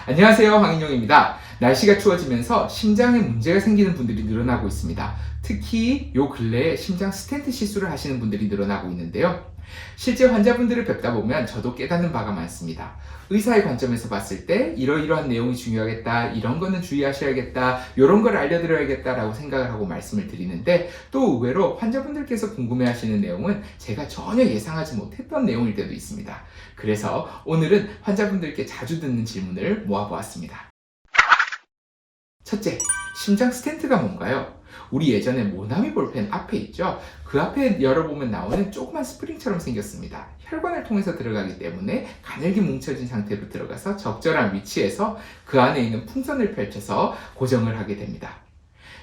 안녕하세요, 황인용입니다. 날씨가 추워지면서 심장에 문제가 생기는 분들이 늘어나고 있습니다. 특히 요 근래에 심장 스텐트 시술을 하시는 분들이 늘어나고 있는데요. 실제 환자분들을 뵙다 보면 저도 깨닫는 바가 많습니다. 의사의 관점에서 봤을 때 이러이러한 내용이 중요하겠다, 이런 거는 주의하셔야겠다, 이런 걸 알려드려야겠다라고 생각을 하고 말씀을 드리는데, 또 의외로 환자분들께서 궁금해하시는 내용은 제가 전혀 예상하지 못했던 내용일 때도 있습니다. 그래서 오늘은 환자분들께 자주 듣는 질문을 모아보았습니다. 첫째, 심장 스텐트가 뭔가요? 우리 예전에 모나미 볼펜 앞에 있죠? 그 앞에 열어보면 나오는 조그만 스프링처럼 생겼습니다. 혈관을 통해서 들어가기 때문에 가늘게 뭉쳐진 상태로 들어가서 적절한 위치에서 그 안에 있는 풍선을 펼쳐서 고정을 하게 됩니다.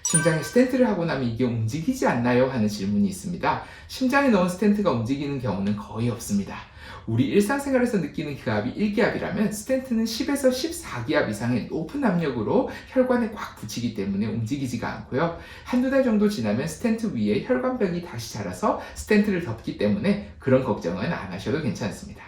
심장에 스텐트를 하고 나면 이게 움직이지 않나요? 하는 질문이 있습니다. 심장에 넣은 스텐트가 움직이는 경우는 거의 없습니다. 우리 일상생활에서 느끼는 기압이 1기압이라면 스텐트는 10에서 14기압 이상의 높은 압력으로 혈관에 꽉 붙이기 때문에 움직이지가 않고요. 한두 달 정도 지나면 스텐트 위에 혈관벽이 다시 자라서 스텐트를 덮기 때문에 그런 걱정은 안 하셔도 괜찮습니다.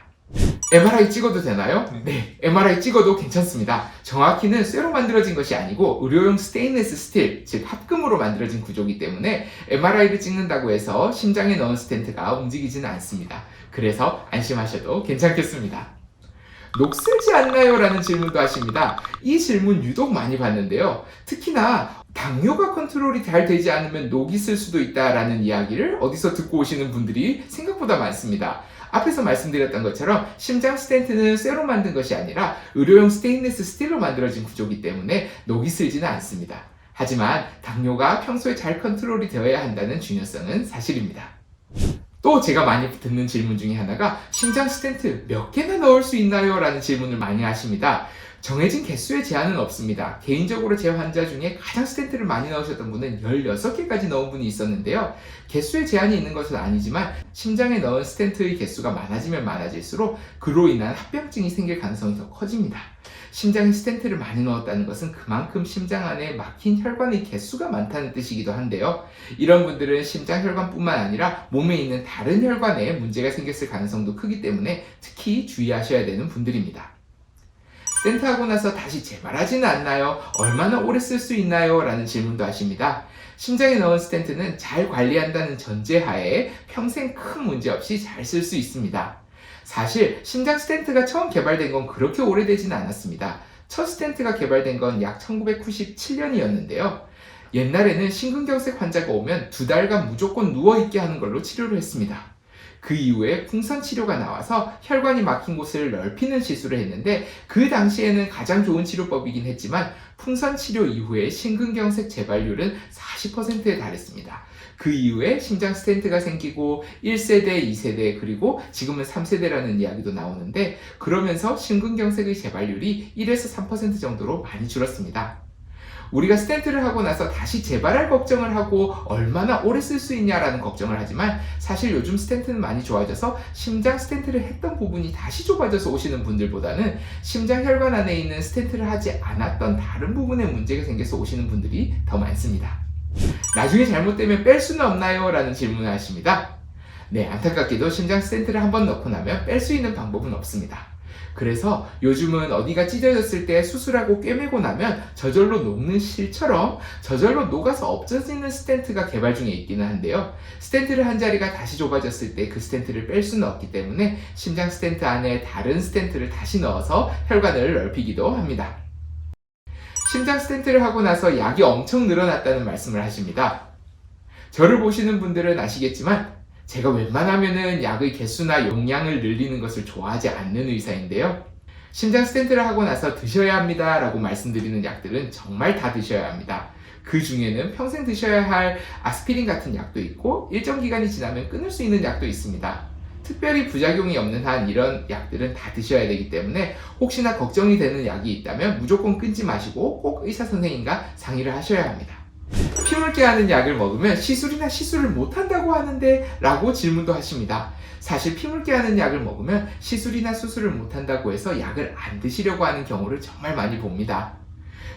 MRI 찍어도 되나요? 네, MRI 찍어도 괜찮습니다. 정확히는 쇠로 만들어진 것이 아니고 의료용 스테인리스 스틸, 즉 합금으로 만들어진 구조이기 때문에 MRI를 찍는다고 해서 심장에 넣은 스텐트가 움직이지는 않습니다. 그래서 안심하셔도 괜찮겠습니다. 녹슬지 않나요? 라는 질문도 하십니다. 이 질문 유독 많이 받는데요. 특히나 당뇨가 컨트롤이 잘 되지 않으면 녹이 슬 수도 있다라는 이야기를 어디서 듣고 오시는 분들이 생각보다 많습니다. 앞에서 말씀드렸던 것처럼 심장 스텐트는 쇠로 만든 것이 아니라 의료용 스테인리스 스틸로 만들어진 구조이기 때문에 녹이 슬지는 않습니다. 하지만 당뇨가 평소에 잘 컨트롤이 되어야 한다는 중요성은 사실입니다. 또 제가 많이 듣는 질문 중에 하나가 심장 스텐트 몇 개나 넣을 수 있나요? 라는 질문을 많이 하십니다. 정해진 개수의 제한은 없습니다. 개인적으로 제 환자 중에 가장 스텐트를 많이 넣으셨던 분은 16개까지 넣은 분이 있었는데요. 개수의 제한이 있는 것은 아니지만 심장에 넣은 스텐트의 개수가 많아지면 많아질수록 그로 인한 합병증이 생길 가능성이 더 커집니다. 심장에 스텐트를 많이 넣었다는 것은 그만큼 심장 안에 막힌 혈관의 개수가 많다는 뜻이기도 한데요. 이런 분들은 심장 혈관뿐만 아니라 몸에 있는 다른 혈관에 문제가 생겼을 가능성도 크기 때문에 특히 주의하셔야 되는 분들입니다. 스텐트 하고 나서 다시 재발하지는 않나요? 얼마나 오래 쓸 수 있나요? 라는 질문도 하십니다. 심장에 넣은 스텐트는 잘 관리한다는 전제하에 평생 큰 문제 없이 잘 쓸 수 있습니다. 사실 심장 스텐트가 처음 개발된 건 그렇게 오래되지는 않았습니다. 첫 스텐트가 개발된 건 약 1997년이었는데요. 옛날에는 심근경색 환자가 오면 2달간 무조건 누워있게 하는 걸로 치료를 했습니다. 그 이후에 풍선 치료가 나와서 혈관이 막힌 곳을 넓히는 시술을 했는데 그 당시에는 가장 좋은 치료법이긴 했지만 풍선 치료 이후에 심근경색 재발률은 40%에 달했습니다. 그 이후에 심장 스텐트가 생기고 1세대, 2세대 그리고 지금은 3세대라는 이야기도 나오는데 그러면서 심근경색의 재발률이 1에서 3% 정도로 많이 줄었습니다. 우리가 스텐트를 하고 나서 다시 재발할 걱정을 하고 얼마나 오래 쓸 수 있냐라는 걱정을 하지만 사실 요즘 스텐트는 많이 좋아져서 심장 스텐트를 했던 부분이 다시 좁아져서 오시는 분들보다는 심장 혈관 안에 있는 스텐트를 하지 않았던 다른 부분에 문제가 생겨서 오시는 분들이 더 많습니다. 나중에 잘못되면 뺄 수는 없나요? 라는 질문을 하십니다. 네, 안타깝게도 심장 스텐트를 한번 넣고 나면 뺄 수 있는 방법은 없습니다. 그래서 요즘은 어디가 찢어졌을 때 수술하고 꿰매고 나면 저절로 녹는 실처럼 저절로 녹아서 없어지는 스텐트가 개발 중에 있기는 한데요. 스텐트를 한 자리가 다시 좁아졌을 때 그 스텐트를 뺄 수는 없기 때문에 심장 스텐트 안에 다른 스텐트를 다시 넣어서 혈관을 넓히기도 합니다. 심장 스텐트를 하고 나서 약이 엄청 늘어났다는 말씀을 하십니다. 저를 보시는 분들은 아시겠지만 제가 웬만하면은 약의 개수나 용량을 늘리는 것을 좋아하지 않는 의사인데요. 심장 스텐트를 하고 나서 드셔야 합니다 라고 말씀드리는 약들은 정말 다 드셔야 합니다. 그 중에는 평생 드셔야 할 아스피린 같은 약도 있고 일정 기간이 지나면 끊을 수 있는 약도 있습니다. 특별히 부작용이 없는 한 이런 약들은 다 드셔야 되기 때문에 혹시나 걱정이 되는 약이 있다면 무조건 끊지 마시고 꼭 의사 선생님과 상의를 하셔야 합니다. 피물게 하는 약을 먹으면 시술을 못한다고 하는데 라고 질문도 하십니다. 사실 피물게 하는 약을 먹으면 시술이나 수술을 못한다고 해서 약을 안 드시려고 하는 경우를 정말 많이 봅니다.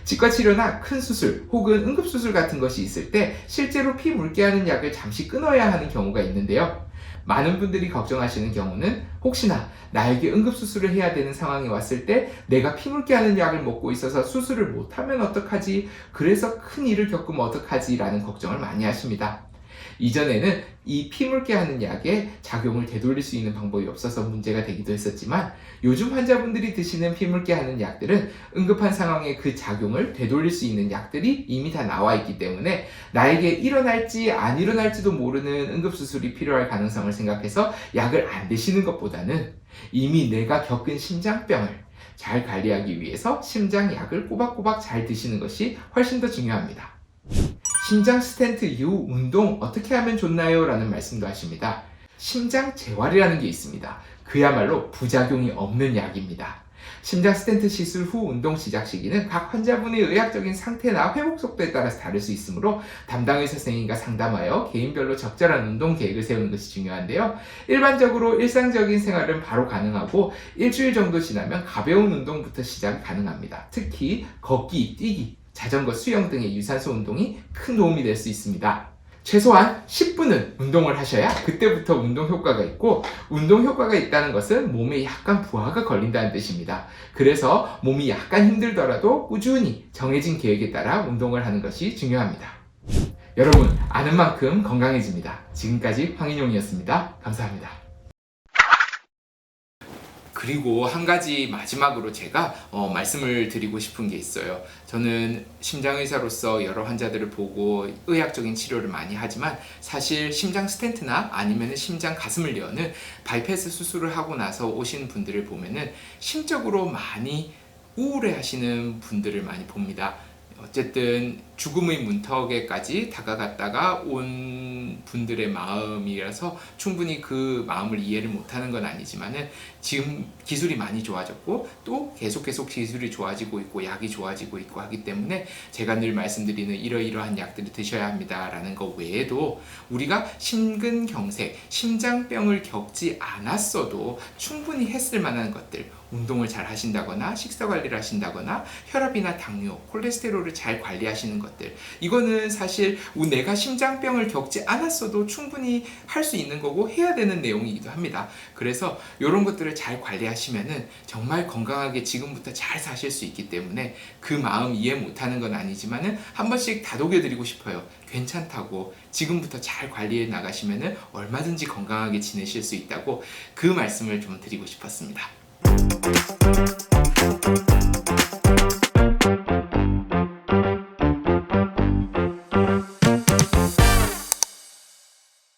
치과치료나 큰 수술 혹은 응급수술 같은 것이 있을 때 실제로 피 묽게 하는 약을 잠시 끊어야 하는 경우가 있는데요. 많은 분들이 걱정하시는 경우는 혹시나 나에게 응급수술을 해야 되는 상황이 왔을 때 내가 피물게 하는 약을 먹고 있어서 수술을 못하면 어떡하지? 그래서 큰 일을 겪으면 어떡하지? 라는 걱정을 많이 하십니다. 이전에는 이 피물게 하는 약의 작용을 되돌릴 수 있는 방법이 없어서 문제가 되기도 했었지만 요즘 환자분들이 드시는 피물게 하는 약들은 응급한 상황에 그 작용을 되돌릴 수 있는 약들이 이미 다 나와 있기 때문에 나에게 일어날지 안 일어날지도 모르는 응급수술이 필요할 가능성을 생각해서 약을 안 드시는 것보다는 이미 내가 겪은 심장병을 잘 관리하기 위해서 심장약을 꼬박꼬박 잘 드시는 것이 훨씬 더 중요합니다. 심장 스텐트 이후 운동 어떻게 하면 좋나요? 라는 말씀도 하십니다. 심장 재활이라는 게 있습니다. 그야말로 부작용이 없는 약입니다. 심장 스텐트 시술 후 운동 시작 시기는 각 환자분의 의학적인 상태나 회복 속도에 따라서 다를 수 있으므로 담당 의사 선생님과 상담하여 개인별로 적절한 운동 계획을 세우는 것이 중요한데요. 일반적으로 일상적인 생활은 바로 가능하고 일주일 정도 지나면 가벼운 운동부터 시작이 가능합니다. 특히 걷기, 뛰기, 자전거, 수영 등의 유산소 운동이 큰 도움이 될 수 있습니다. 최소한 10분은 운동을 하셔야 그때부터 운동 효과가 있고, 운동 효과가 있다는 것은 몸에 약간 부하가 걸린다는 뜻입니다. 그래서 몸이 약간 힘들더라도 꾸준히 정해진 계획에 따라 운동을 하는 것이 중요합니다. 여러분, 아는 만큼 건강해집니다. 지금까지 황인용이었습니다. 감사합니다. 그리고 한 가지 마지막으로 제가 말씀을 드리고 싶은 게 있어요. 저는 심장의사로서 여러 환자들을 보고 의학적인 치료를 많이 하지만 사실 심장 스텐트나 아니면 심장 가슴을 여는 바이패스 수술을 하고 나서 오신 분들을 보면은 심적으로 많이 우울해 하시는 분들을 많이 봅니다. 어쨌든 죽음의 문턱에까지 다가갔다가 온 분들의 마음이라서 충분히 그 마음을 이해를 못하는 건 아니지만은 지금 기술이 많이 좋아졌고 또 계속 기술이 좋아지고 있고 약이 좋아지고 있고 하기 때문에 제가 늘 말씀드리는 이러이러한 약들을 드셔야 합니다 라는 것 외에도 우리가 심근경색, 심장병을 겪지 않았어도 충분히 했을 만한 것들, 운동을 잘 하신다거나 식사 관리를 하신다거나 혈압이나 당뇨, 콜레스테롤을 잘 관리하시는 것들, 이거는 사실 내가 심장병을 겪지 않았어도 충분히 할 수 있는 거고 해야 되는 내용이기도 합니다. 그래서 이런 것들을 잘 관리하시면은 정말 건강하게 지금부터 잘 사실 수 있기 때문에 그 마음 이해 못하는 건 아니지만은 한 번씩 다독여 드리고 싶어요. 괜찮다고, 지금부터 잘 관리해 나가시면은 얼마든지 건강하게 지내실 수 있다고 그 말씀을 좀 드리고 싶었습니다.